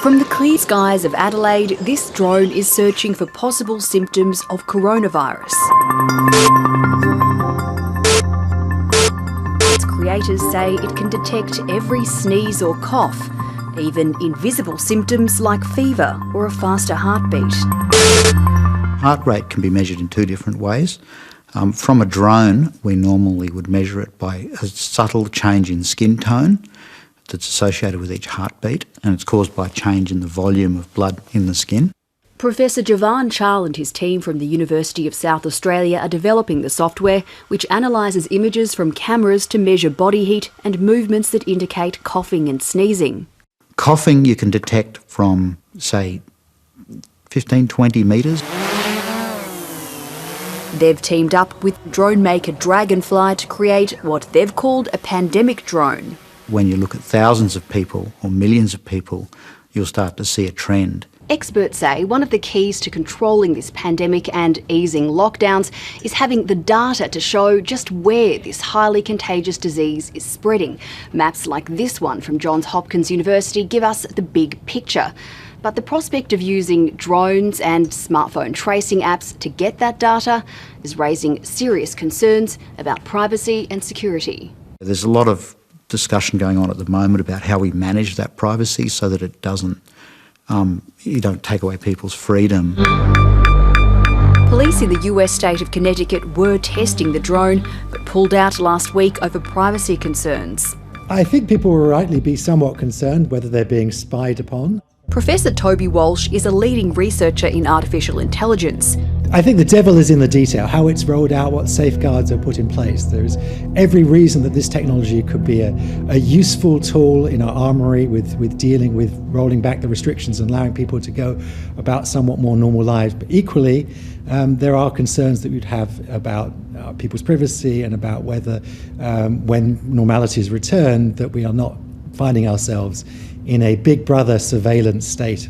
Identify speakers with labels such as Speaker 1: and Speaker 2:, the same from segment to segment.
Speaker 1: From the clear skies of Adelaide, this drone is searching for possible symptoms of coronavirus. Its creators say it can detect every sneeze or cough, even invisible symptoms like fever or a faster heartbeat.
Speaker 2: Heart rate can be measured in two different ways. From a drone, we normally would measure it by a subtle change in skin tone that's associated with each heartbeat, and it's caused by a change in the volume of blood in the skin.
Speaker 1: Professor Javan Chal and his team from the University of South Australia are developing the software which analyses images from cameras to measure body heat and movements that indicate coughing and sneezing.
Speaker 2: Coughing you can detect from, say, 15, 20 metres.
Speaker 1: They've teamed up with drone maker Dragonfly to create what they've called a pandemic drone.
Speaker 2: When you look at thousands of people or millions of people, you'll start to see a trend.
Speaker 1: Experts say one of the keys to controlling this pandemic and easing lockdowns is having the data to show just where this highly contagious disease is spreading. Maps like this one from Johns Hopkins University give us the big picture. But the prospect of using drones and smartphone tracing apps to get that data is raising serious concerns about privacy and security.
Speaker 2: There's a lot of discussion going on at the moment about how we manage that privacy so that it doesn't, you don't take away people's freedom.
Speaker 1: Police in the US state of Connecticut were testing the drone, but pulled out last week over privacy concerns.
Speaker 3: I think people will rightly be somewhat concerned whether they're being spied upon.
Speaker 1: Professor Toby Walsh is a leading researcher in artificial intelligence.
Speaker 3: I think the devil is in the detail, how it's rolled out, what safeguards are put in place. There's every reason that this technology could be a useful tool in our armoury with dealing with rolling back the restrictions and allowing people to go about somewhat more normal lives. But equally, there are concerns that we'd have about people's privacy and about whether, when normality is returned, that we are not finding ourselves in a big brother surveillance state.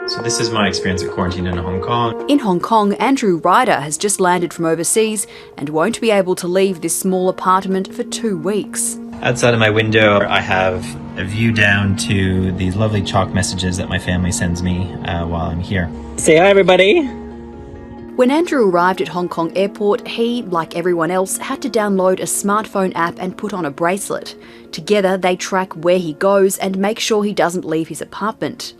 Speaker 4: So this is my experience of quarantine in Hong Kong.
Speaker 1: In Hong Kong, Andrew Ryder has just landed from overseas and won't be able to leave this small apartment for 2 weeks.
Speaker 4: Outside of my window, I have a view down to these lovely chalk messages that my family sends me while I'm here. Say hi, everybody.
Speaker 1: When Andrew arrived at Hong Kong Airport, he, like everyone else, had to download a smartphone app and put on a bracelet. Together, they track where he goes and make sure he doesn't leave his apartment.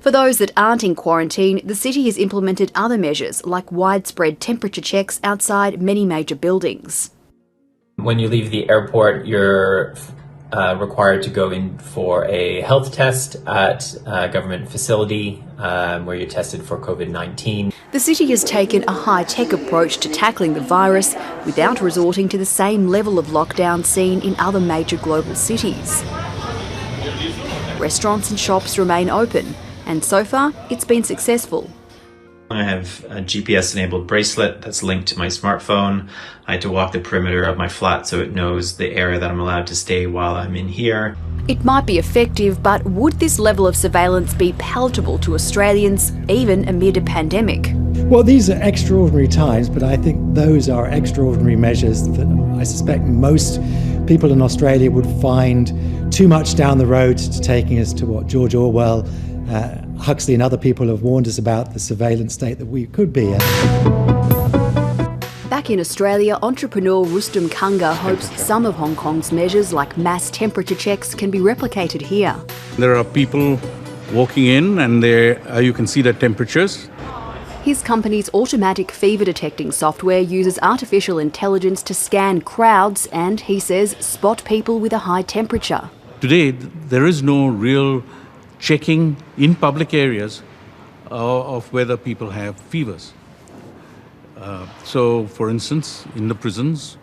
Speaker 1: For those that aren't in quarantine, the city has implemented other measures like widespread temperature checks outside many major buildings.
Speaker 4: When you leave the airport, you're required to go in for a health test at a government facility where you're tested for COVID-19.
Speaker 1: The city has taken a high-tech approach to tackling the virus without resorting to the same level of lockdown seen in other major global cities. Restaurants and shops remain open, and so far it's been successful.
Speaker 4: I have a GPS-enabled bracelet that's linked to my smartphone. I had to walk the perimeter of my flat so it knows the area that I'm allowed to stay while I'm in here.
Speaker 1: It might be effective, but would this level of surveillance be palatable to Australians, even amid a pandemic?
Speaker 3: Well, these are extraordinary times, but I think those are extraordinary measures that I suspect most people in Australia would find too much down the road to taking us to what George Orwell, Huxley and other people have warned us about, the surveillance state that we could be in.
Speaker 1: Back in Australia, entrepreneur Rustam Kanga hopes some of Hong Kong's measures like mass temperature checks can be replicated here.
Speaker 5: There are people walking in and you can see their temperatures.
Speaker 1: His company's automatic fever detecting software uses artificial intelligence to scan crowds and, he says, spot people with a high temperature.
Speaker 5: Today, there is no real checking in public areas of whether people have fevers. So, for instance, in the prisons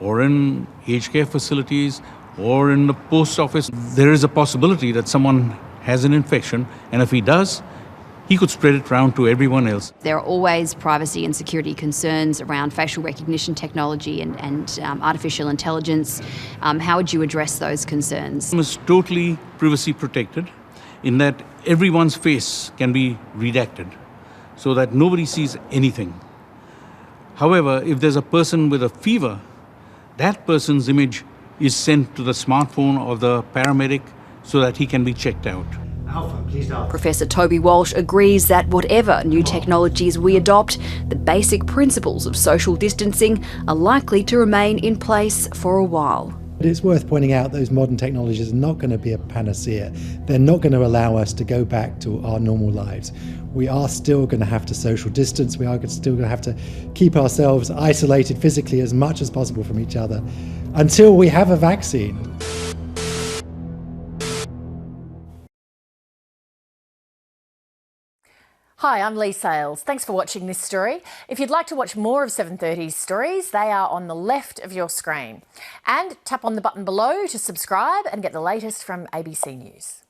Speaker 5: or in aged care facilities or in the post office, there is a possibility that someone has an infection, and if he does, he could spread it around to everyone else.
Speaker 1: There are always privacy and security concerns around facial recognition technology and artificial intelligence. How would you address those concerns?
Speaker 5: It's totally privacy protected in that everyone's face can be redacted so that nobody sees anything. However, if there's a person with a fever, that person's image is sent to the smartphone of the paramedic so that he can be checked out.
Speaker 3: Alpha, please Alpha.
Speaker 1: Professor Toby Walsh agrees that whatever new technologies we adopt, the basic principles of social distancing are likely to remain in place for a while.
Speaker 3: But it's worth pointing out those modern technologies are not going to be a panacea. They're not going to allow us to go back to our normal lives. We are still going to have to social distance. We are still going to have to keep ourselves isolated physically as much as possible from each other until we have a vaccine.
Speaker 6: Hi, I'm Lee Sales. Thanks for watching this story. If you'd like to watch more of 730's stories, they are on the left of your screen. And tap on the button below to subscribe and get the latest from ABC News.